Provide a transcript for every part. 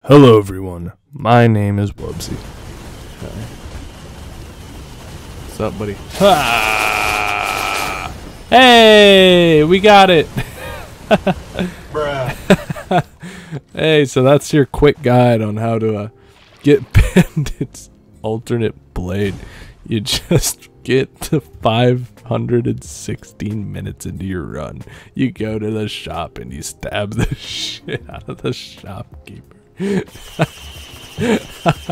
Hello everyone, my name is Wubsy. Okay. What's up, buddy? Ah! Hey, we got it! Bruh. Hey, so that's your quick guide on how to get Bandit's alternate blade. You just get to 516 minutes into your run. You go to the shop and you stab the shit out of the shopkeeper.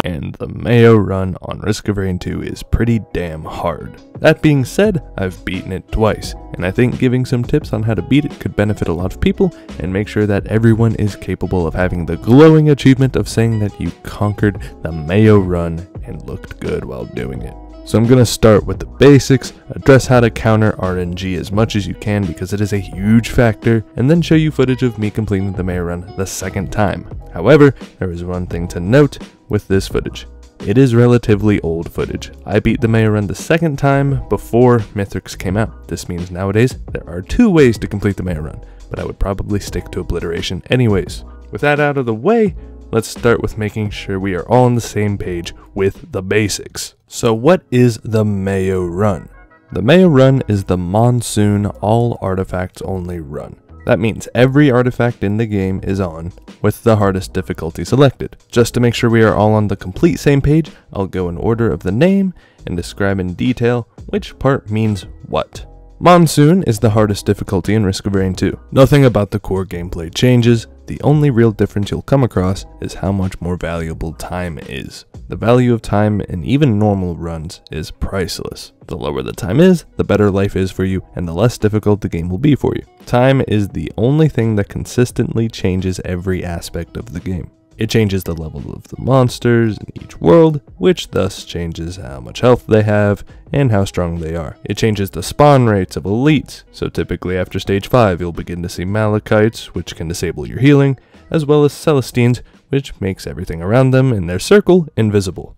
And the MAAO run on Risk of Rain 2 is pretty damn hard. That being said, I've beaten it twice, and I think giving some tips on how to beat it could benefit a lot of people and make sure that everyone is capable of having the glowing achievement of saying that you conquered the MAAO run and looked good while doing it. So I'm going to start with the basics, address how to counter RNG as much as you can because it is a huge factor, and then show you footage of me completing the MAAO run the second time. However, there is one thing to note with this footage. It is relatively old footage. I beat the MAAO run the second time before Mythics came out. This means nowadays there are two ways to complete the MAAO run, but I would probably stick to obliteration anyways. With that out of the way, let's start with making sure we are all on the same page with the basics. So what is the MAAO run? The MAAO run is the Monsoon all artifacts only run. That means every artifact in the game is on, with the hardest difficulty selected. Just to make sure we are all on the complete same page, I'll go in order of the name and describe in detail which part means what. Monsoon is the hardest difficulty in Risk of Rain 2. Nothing about the core gameplay changes. The only real difference you'll come across is how much more valuable time is. The value of time in even normal runs is priceless. The lower the time is, the better life is for you, and the less difficult the game will be for you. Time is the only thing that consistently changes every aspect of the game. It changes the level of the monsters in each world, which thus changes how much health they have and how strong they are. It changes the spawn rates of elites, so typically after stage 5 you'll begin to see Malachites, which can disable your healing, as well as Celestines, which makes everything around them in their circle invisible.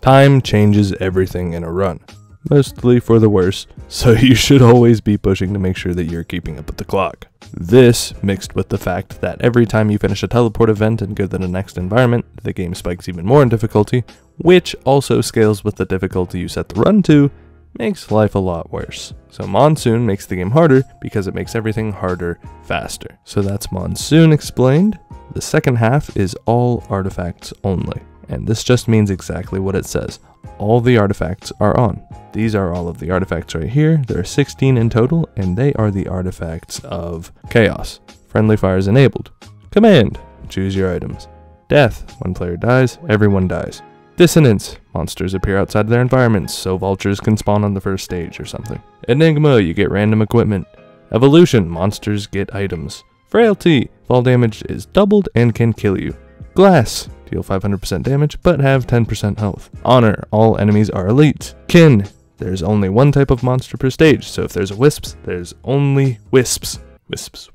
Time changes everything in a run, mostly for the worse, so you should always be pushing to make sure that you're keeping up with the clock. This, mixed with the fact that every time you finish a teleport event and go to the next environment, the game spikes even more in difficulty, which also scales with the difficulty you set the run to, makes life a lot worse. So Monsoon makes the game harder because it makes everything harder faster. So that's Monsoon explained. The second half is all artifacts only, and this just means exactly what it says. All the artifacts are on. These are all of the artifacts right here. There are 16 in total, and they are the artifacts of Chaos. Friendly fire is enabled. Command, choose your items. Death, when player dies, everyone dies. Dissonance, monsters appear outside their environments, so vultures can spawn on the first stage or something. Enigma, you get random equipment. Evolution, monsters get items. Frailty, fall damage is doubled and can kill you. Glass, deal 500% damage but have 10% health. Honor, all enemies are elite. Kin, there's only one type of monster per stage, so if there's a Wisps, there's only Wisps. Wisps.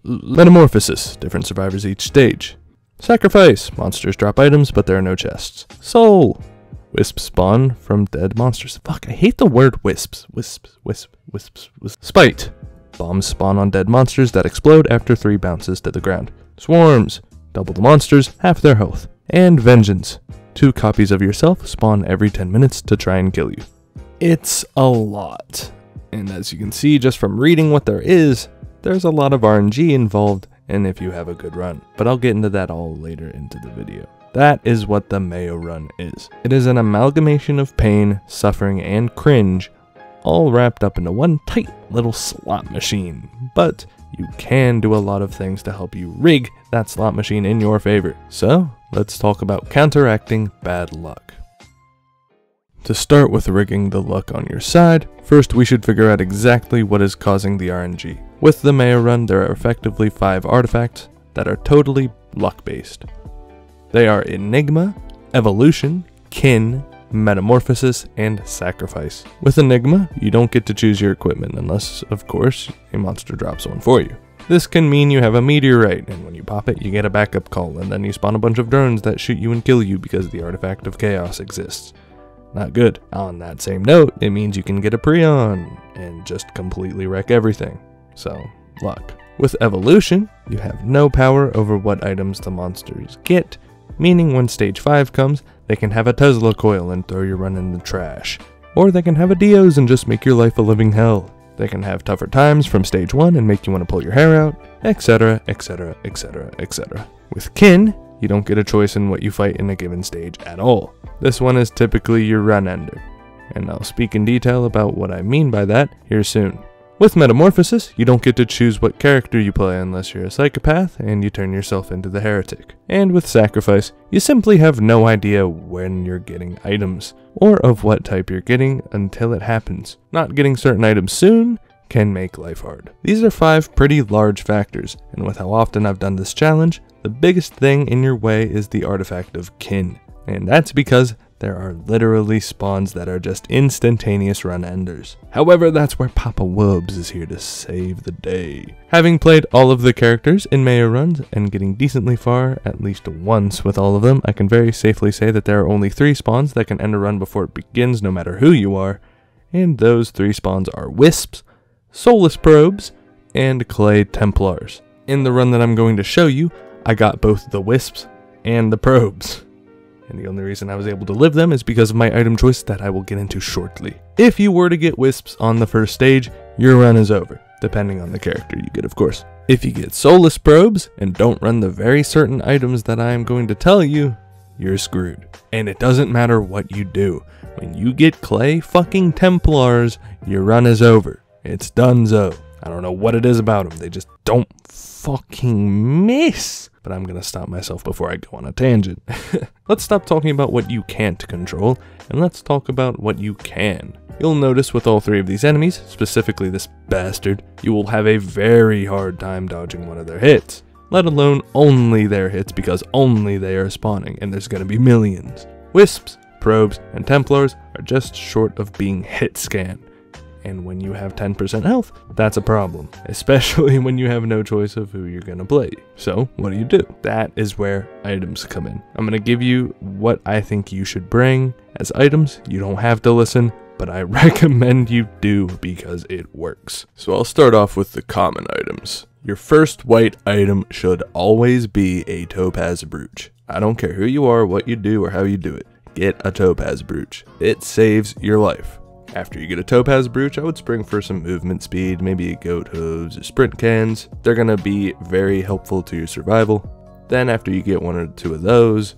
Metamorphosis, different survivors each stage. Sacrifice, monsters drop items but there are no chests. Soul, Wisps spawn from dead monsters. Fuck, I hate the word wisps. Wisps. Spite, bombs spawn on dead monsters that explode after 3 bounces to the ground. Swarms, double the monsters, half their health. And Vengeance, 2 copies of yourself spawn every 10 minutes to try and kill you. It's a lot. And as you can see just from reading what there is, there's a lot of RNG involved, and if you have a good run. But I'll get into that all later into the video. That is what the MAAO run is. It is an amalgamation of pain, suffering, and cringe, all wrapped up into one tight little slot machine. But you can do a lot of things to help you rig that slot machine in your favor. So let's talk about counteracting bad luck. To start with rigging the luck on your side, first we should figure out exactly what is causing the RNG. With the MAAO run, there are effectively 5 artifacts that are totally luck based. They are Enigma, Evolution, Kin, Metamorphosis, and Sacrifice. With Enigma, you don't get to choose your equipment unless, of course, a monster drops one for you. This can mean you have a meteorite, and when you pop it, you get a backup call, and then you spawn a bunch of drones that shoot you and kill you because the artifact of Chaos exists. Not good. On that same note, it means you can get a Prion and just completely wreck everything. So, luck. With evolution, you have no power over what items the monsters get, meaning when stage 5 comes, they can have a Tesla coil and throw your run in the trash. Or they can have a Dios and just make your life a living hell. They can have tougher times from stage 1 and make you want to pull your hair out, etc, etc, etc, etc. With kin, you don't get a choice in what you fight in a given stage at all. This one is typically your run ender, and I'll speak in detail about what I mean by that here soon. With metamorphosis, you don't get to choose what character you play unless you're a psychopath and you turn yourself into the heretic. And with sacrifice, you simply have no idea when you're getting items, or of what type you're getting until it happens. Not getting certain items soon can make life hard. These are 5 pretty large factors, and with how often I've done this challenge, the biggest thing in your way is the artifact of kin. And that's because there are literally spawns that are just instantaneous run enders. However, that's where Papa Wubs is here to save the day. Having played all of the characters in MAAO runs and getting decently far at least once with all of them, I can very safely say that there are only 3 spawns that can end a run before it begins no matter who you are, and those 3 spawns are Wisps, Solus Probes, and Clay Templars. In the run that I'm going to show you, I got both the Wisps and the Probes. And the only reason I was able to live them is because of my item choice that I will get into shortly. If you were to get Wisps on the first stage, your run is over, depending on the character you get, of course. If you get Solus Probes and don't run the very certain items that I am going to tell you, you're screwed. And it doesn't matter what you do. When you get Clay fucking Templars, your run is over. It's donezo. I don't know what it is about them, they just don't fucking miss. But I'm gonna stop myself before I go on a tangent. Let's stop talking about what you can't control, and let's talk about what you can. You'll notice with all 3 of these enemies, specifically this bastard, you will have a very hard time dodging one of their hits. Let alone only their hits, because only they are spawning, and there's gonna be millions. Wisps, Probes, and Templars are just short of being hit scanned. And when you have 10% health, that's a problem, especially when you have no choice of who you're gonna play. So what do? That is where items come in. I'm gonna give you what I think you should bring as items. You don't have to listen, but I recommend you do because it works. So I'll start off with the common items. Your first white item should always be a topaz brooch. I don't care who you are, what you do, or how you do it. Get a topaz brooch. It saves your life. After you get a topaz brooch, I would spring for some movement speed, maybe a goat hooves or sprint cans. They're gonna be very helpful to your survival. Then after you get 1 or 2 of those,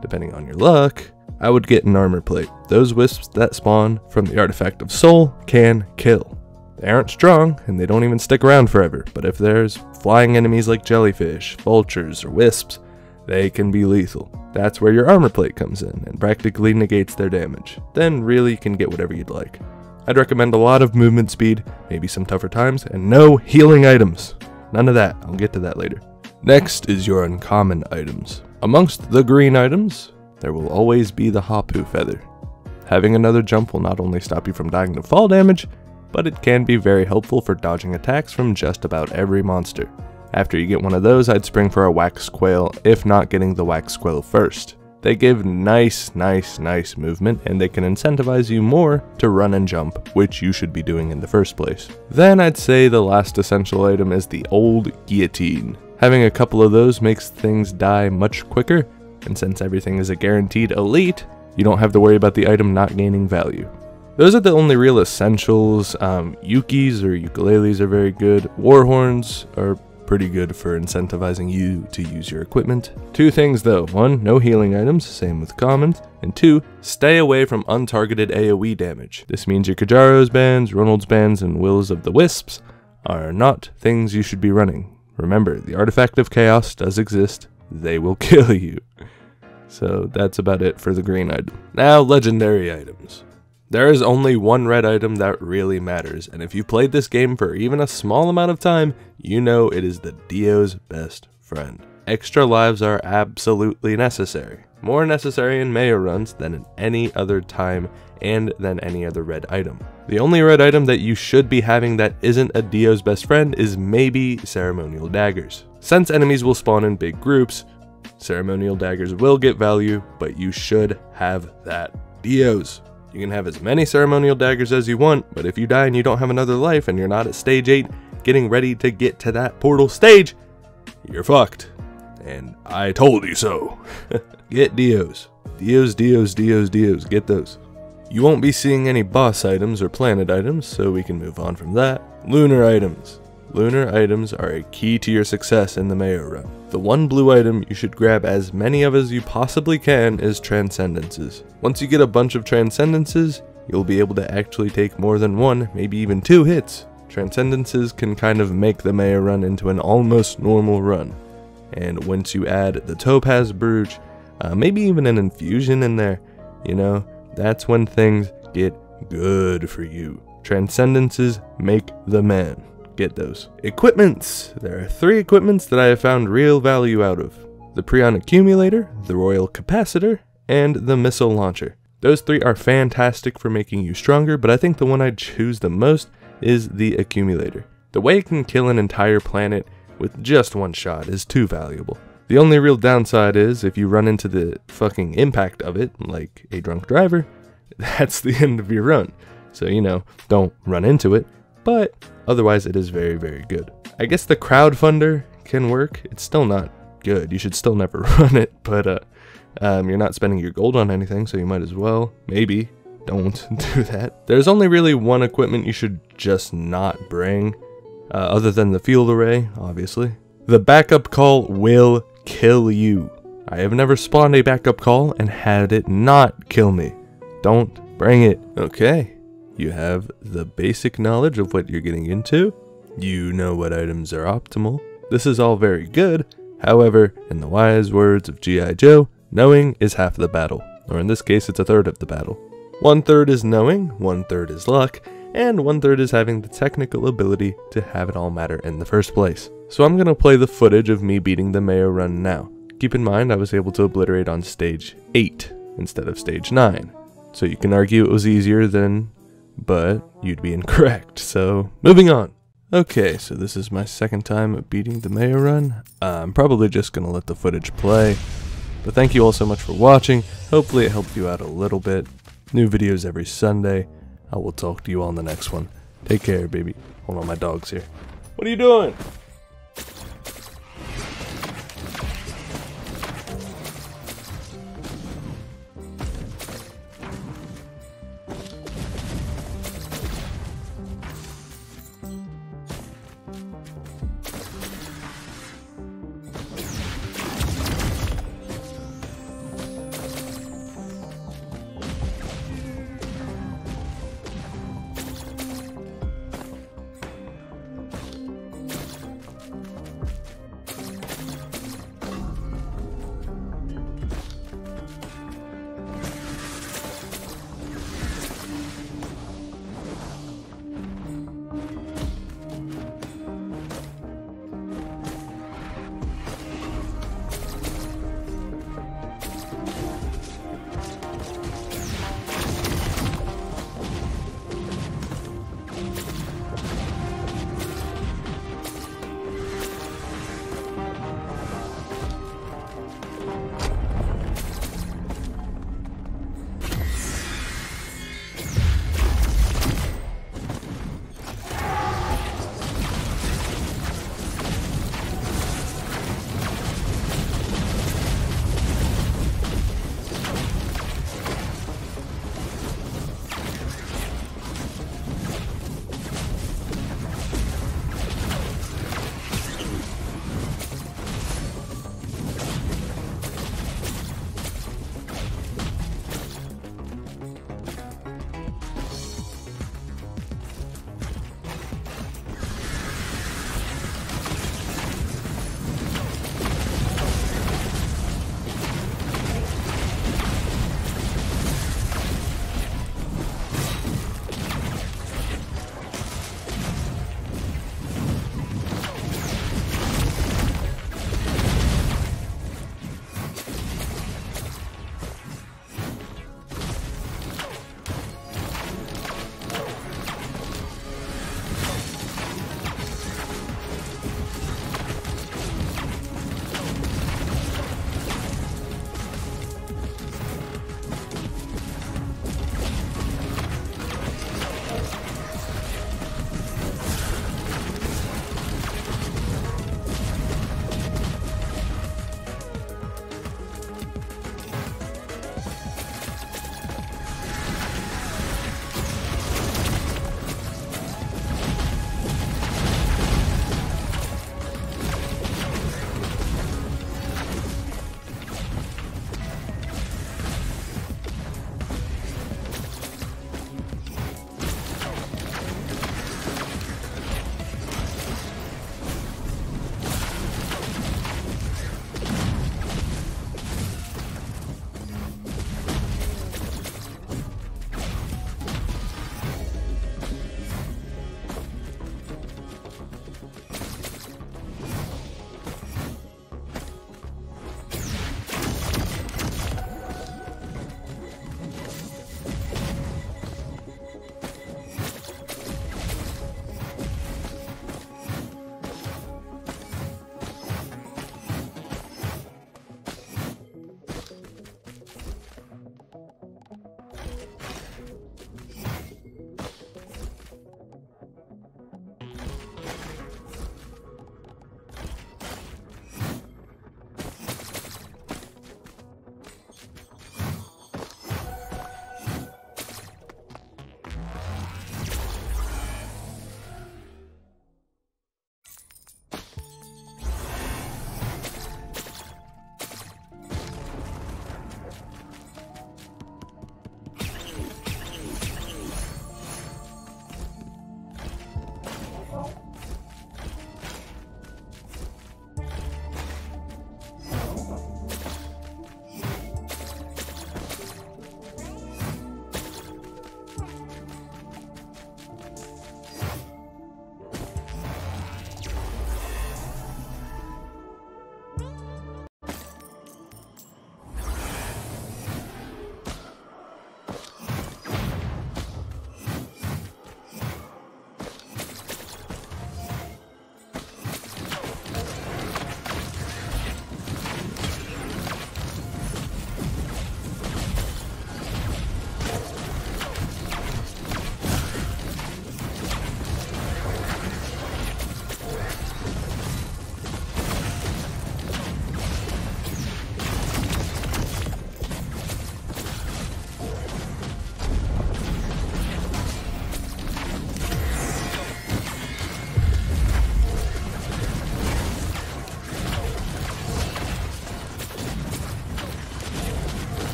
depending on your luck, I would get an armor plate. Those wisps that spawn from the artifact of soul can kill. They aren't strong and they don't even stick around forever, but if there's flying enemies like jellyfish, vultures, or wisps, they can be lethal. That's where your armor plate comes in and practically negates their damage. Then really you can get whatever you'd like. I'd recommend a lot of movement speed, maybe some tougher times, and no healing items. None of that, I'll get to that later. Next is your uncommon items. Amongst the green items, there will always be the Hapu feather. Having another jump will not only stop you from dying to fall damage, but it can be very helpful for dodging attacks from just about every monster. After you get 1 of those, I'd spring for a wax quail, if not getting the wax quail first. They give nice movement, and they can incentivize you more to run and jump, which you should be doing in the first place. Then I'd say the last essential item is the old guillotine. Having a couple of those makes things die much quicker, and since everything is a guaranteed elite, you don't have to worry about the item not gaining value. Those are the only real essentials. Yukis or ukuleles are very good. Warhorns are pretty good for incentivizing you to use your equipment. 2 things though. 1, no healing items, same with commons. And 2, stay away from untargeted AoE damage. This means your Kajaro's bands, Ronald's bands, and Wills of the Wisps are not things you should be running. Remember, the artifact of chaos does exist. They will kill you. So that's about it for the green item. Now, legendary items. There is only 1 red item that really matters, and if you played this game for even a small amount of time, you know it is the Dio's best friend. Extra lives are absolutely necessary. More necessary in MAAO runs than in any other time and than any other red item. The only red item that you should be having that isn't a Dio's best friend is maybe ceremonial daggers. Since enemies will spawn in big groups, ceremonial daggers will get value, but you should have that Dio's. You can have as many ceremonial daggers as you want, but if you die and you don't have another life and you're not at stage 8, getting ready to get to that portal stage, you're fucked. And I told you so. Get Dios. Dios, Dios, Dios, Dios. Get those. You won't be seeing any boss items or planet items, so we can move on from that. Lunar items. Lunar items are a key to your success in the MAAO run. The one blue item you should grab as many of as you possibly can is Transcendences. Once you get a bunch of Transcendences, you'll be able to actually take more than one, maybe even 2 hits. Transcendences can kind of make the MAAO run into an almost normal run. And once you add the Topaz Brooch, maybe even an infusion in there, you know, that's when things get good for you. Transcendences make the man. Get those. Equipments! There are 3 equipments that I have found real value out of. The Prion Accumulator, the Royal Capacitor, and the Missile Launcher. Those 3 are fantastic for making you stronger, but I think the one I'd choose the most is the Accumulator. The way it can kill an entire planet with just one shot is too valuable. The only real downside is if you run into the fucking impact of it, like a drunk driver, that's the end of your run. So, you know, don't run into it, but otherwise it is very, very good. I guess the Crowdfunder can work. It's still not good. You should still never run it, but you're not spending your gold on anything, so you might as well. Maybe. Don't do that. There's only really one equipment you should just not bring, other than the field array, obviously. The backup call will kill you. I have never spawned a backup call and had it not kill me. Don't bring it. Okay, you have the basic knowledge of what you're getting into. You know what items are optimal. This is all very good. However, in the wise words of G.I. Joe, knowing is half the battle. Or in this case, it's a third of the battle. 1/3 is knowing, 1/3 is luck, and 1/3 is having the technical ability to have it all matter in the first place. So I'm going to play the footage of me beating the MAAO run now. Keep in mind I was able to obliterate on stage 8 instead of stage 9. So you can argue it was easier then, but you'd be incorrect. So moving on. Okay, so this is my second time beating the MAAO run. I'm probably just going to let the footage play. But thank you all so much for watching. Hopefully it helped you out a little bit. New videos every Sunday. I will talk to you all in the next one. Take care, baby. Hold on, my dog's here. What are you doing?